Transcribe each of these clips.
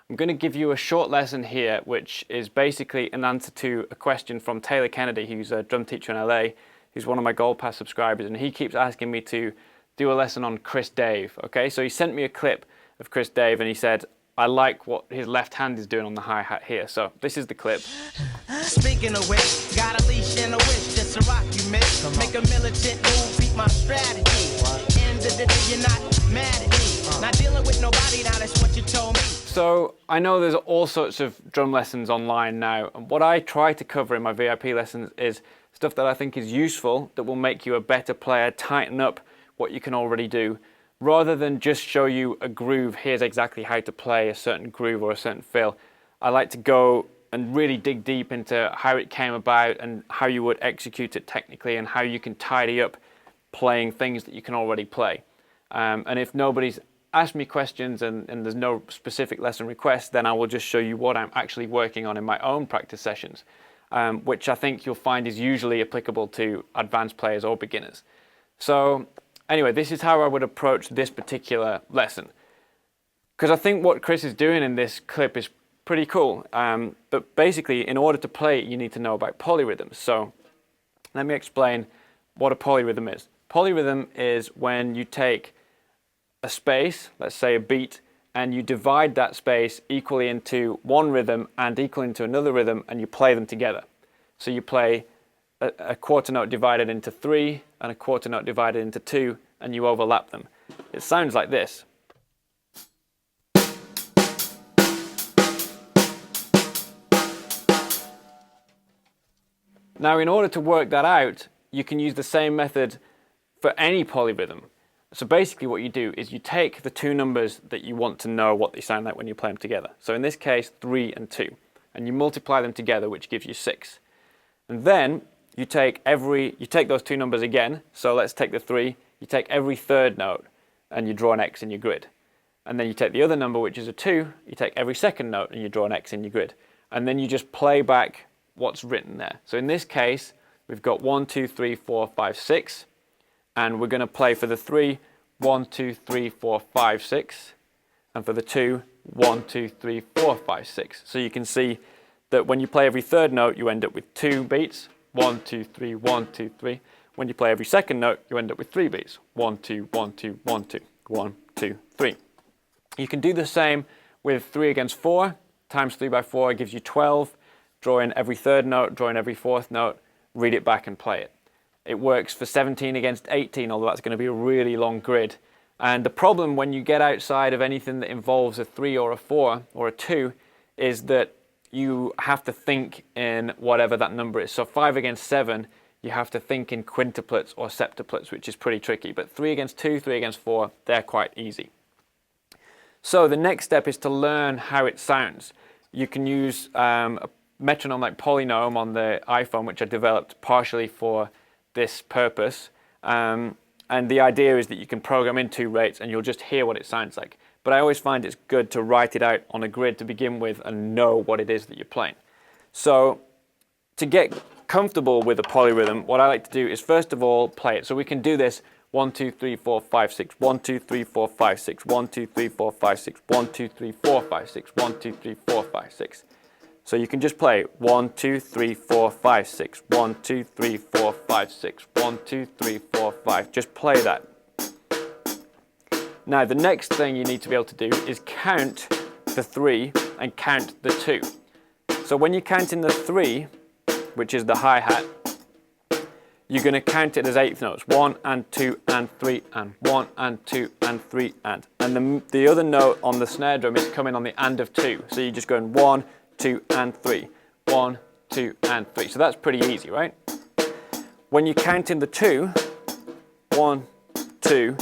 I'm going to give you a short lesson here, which is basically an answer to a question from Taylor Kennedy, who's a drum teacher in LA, who's one of my Gold Pass subscribers, and he keeps asking me to do a lesson on Chris Dave. Okay, so he sent me a clip of Chris Dave, and he said, I like what his left hand is doing on the hi-hat here. So this is the clip. Speaking of which, got a leash and a wish just to rock you, miss. Make a militant move, beat my strategy. End of the day, you're not mad at me. Not dealing with nobody, now that's what you told me. So I know there's all sorts of drum lessons online now, and what I try to cover in my VIP lessons is stuff that I think is useful, that will make you a better player, tighten up what you can already do, rather than just show you a groove, here's exactly how to play a certain groove or a certain fill. I like to go and really dig deep into how it came about and how you would execute it technically and how you can tidy up playing things that you can already play. And if nobody's asked me questions and there's no specific lesson request, then I will just show you what I'm actually working on in my own practice sessions, which I think you'll find is usually applicable to advanced players or beginners. So anyway, this is how I would approach this particular lesson, because I think what Chris is doing in this clip is pretty cool. But basically, in order to play it, you need to know about polyrhythms. So let me explain what a polyrhythm is. Polyrhythm is when you take a space, let's say a beat, and you divide that space equally into one rhythm and equally into another rhythm, and you play them together. So you play a quarter note divided into 3 and a quarter note divided into 2, and you overlap them. It sounds like this. Now, in order to work that out, you can use the same method for any polyrhythm. So basically what you do is you take the two numbers that you want to know what they sound like when you play them together. So in this case, 3 and 2, and you multiply them together, which gives you 6. And then you take those two numbers again. So let's take the 3, you take every third note and you draw an X in your grid. And then you take the other number, which is a 2, you take every second note and you draw an X in your grid. And then you just play back what's written there. So in this case, we've got 1, 2, 3, 4, 5, 6. And we're going to play for the 3, 1, 2, 3, 4, 5, 6. And for the 2, 1, 2, 3, 4, 5, 6. So you can see that when you play every third note, you end up with 2 beats. 1, 2, 3, 1, 2, 3. When you play every second note, you end up with 3 beats. 1, 2, 1, 2, 1, 2. 1, 2, 3. You can do the same with 3 against 4. Times 3 by 4 gives you 12. Draw in every third note, draw in every fourth note, read it back and play it. It works for 17 against 18, although that's going to be a really long grid. And the problem when you get outside of anything that involves a 3 or a 4 or a 2 is that you have to think in whatever that number is. So 5 against 7, you have to think in quintuplets or septuplets, which is pretty tricky. But 3 against 2, 3 against 4, they're quite easy. So the next step is to learn how it sounds. You can use a metronome like Polynome on the iPhone, which I developed partially for this purpose. And the idea is that you can program in 2 rates and you'll just hear what it sounds like. But I always find it's good to write it out on a grid to begin with and know what it is that you're playing. So to get comfortable with a polyrhythm, what I like to do is first of all play it. So we can do this 1, 2, 3, 4, 5, 6, 1, 2, 3, 4, 5, 6, 1, 2, 3, 4, 5, 6, 1, 2, 3, 4, 5, 6, 1, 2, 3, 4, 5, 6. So you can just play 1, 2, 3, 4, 5, 6, 1, 2, 3, 4, 5, 6, 1, 2, 3, 4, 5. Just play that. Now the next thing you need to be able to do is count the 3 and count the 2. So when you count in the 3, which is the hi-hat, you're going to count it as eighth notes. 1 and 2 and 3 and 1 and 2 and 3 and. And the other note on the snare drum is coming on the and of 2. So you're just going 1, 2 and 3. 1, 2 and 3. So that's pretty easy, right? When you count in the 2, 1, 2,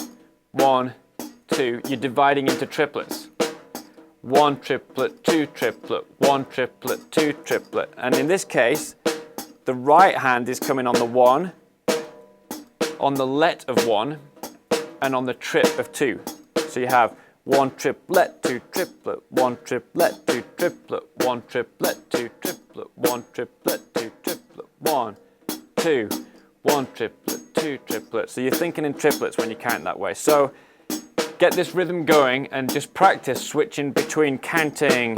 1, 2, you're dividing into triplets. 1 triplet, 2 triplet, 1 triplet, 2 triplet. And in this case, the right hand is coming on the 1, on the let of 1, and on the trip of 2. So you have 1 triplet, 2 triplet, 1 triplet, 2 triplet, 1 triplet, 2 triplet, 1 triplet, 2 triplet, 1, 2, 1 triplet, 2 triplet. So you're thinking in triplets when you count that way. So get this rhythm going and just practice switching between counting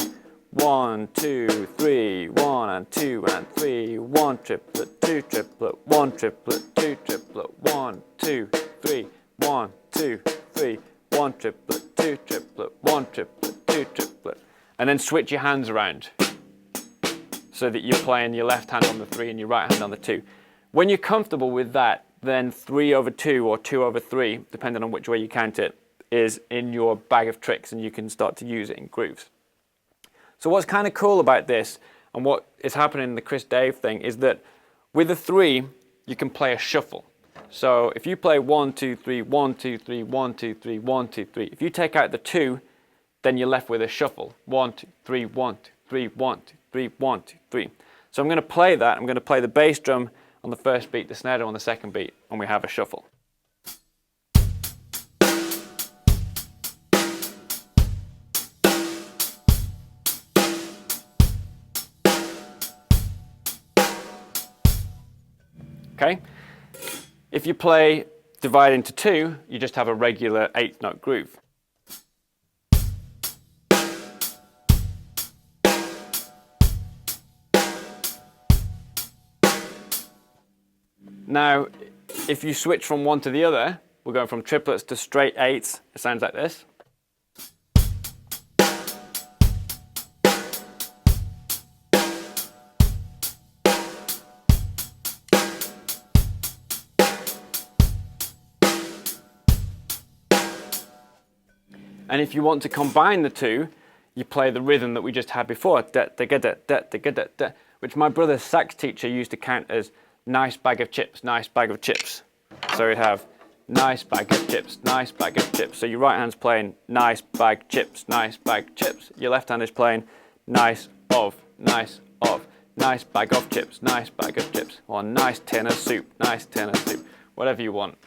1, 2, 3, 1 and 2 and 3, 1 triplet, 2 triplet, 1 triplet, 2 triplet, 1, 2, 3, 1, 2, 3, 1 triplet, 2 triplet, 1 triplet, 2 triplet, and then switch your hands around so that you're playing your left hand on the 3 and your right hand on the 2. When you're comfortable with that, then 3/2 or 2/3, depending on which way you count it, is in your bag of tricks and you can start to use it in grooves. So what's kind of cool about this and what is happening in the Chris Dave thing is that with a 3, you can play a shuffle. So if you play 1, 2, 3, 1, 2, 3, 1, 2, 3, 1, 2, 3, if you take out the 2, then you're left with a shuffle. 1, 2, 3, 1, 2, 3, 1, 2, 3, 1, 2, 3. So I'm going to play that. I'm going to play the bass drum on the first beat, the snare drum on the second beat, and we have a shuffle. Okay? If you play divide into 2, you just have a regular 8-note groove. Now, if you switch from one to the other, we're going from triplets to straight 8s. It sounds like this. And if you want to combine the two, you play the rhythm that we just had before, da da ga da da da ga da da, which my brother's sax teacher used to count as nice bag of chips, nice bag of chips. So we'd have nice bag of chips, nice bag of chips. So your right hand's playing nice bag chips, nice bag chips. Your left hand is playing nice of, nice of, nice bag of chips, nice bag of chips, or nice tin of soup, nice tin of soup, whatever you want.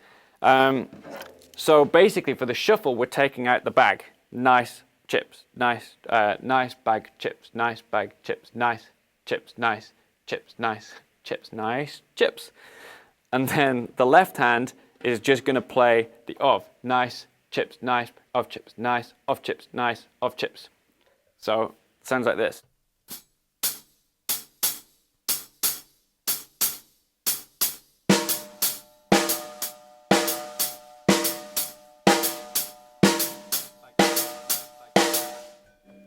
So basically for the shuffle, we're taking out the bag, nice chips, nice, nice bag chips, nice bag chips, nice chips, nice chips, nice chips, nice chips. And then the left hand is just going to play the of, nice chips, nice of chips, nice of chips, nice of chips. So it sounds like this.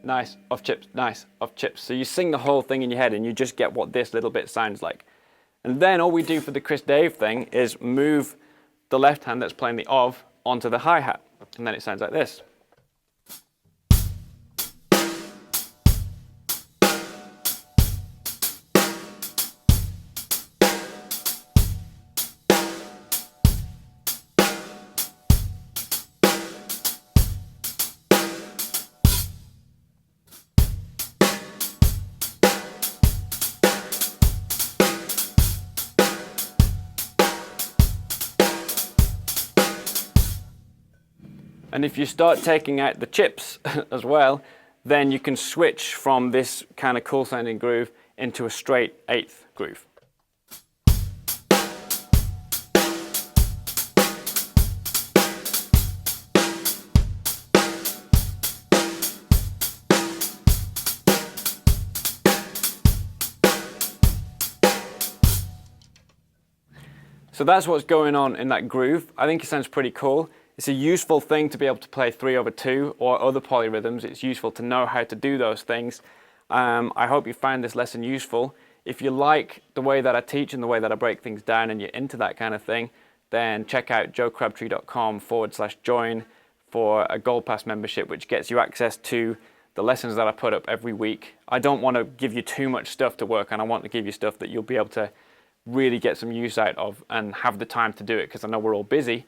Nice of chips, nice of chips. So you sing the whole thing in your head and you just get what this little bit sounds like. And then all we do for the Chris Dave thing is move the left hand that's playing the of onto the hi-hat. And then it sounds like this. And if you start taking out the chips as well, then you can switch from this kind of cool sounding groove into a straight 8th groove. So that's what's going on in that groove. I think it sounds pretty cool. It's a useful thing to be able to play 3/2 or other polyrhythms. It's useful to know how to do those things. I hope you find this lesson useful. If you like the way that I teach and the way that I break things down and you're into that kind of thing, then check out joecrabtree.com/join for a Gold Pass membership, which gets you access to the lessons that I put up every week. I don't want to give you too much stuff to work on. I want to give you stuff that you'll be able to really get some use out of and have the time to do it, because I know we're all busy.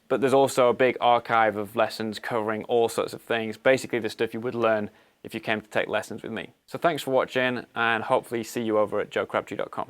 But there's also a big archive of lessons covering all sorts of things, basically the stuff you would learn if you came to take lessons with me. So thanks for watching, and hopefully see you over at joecrabtree.com.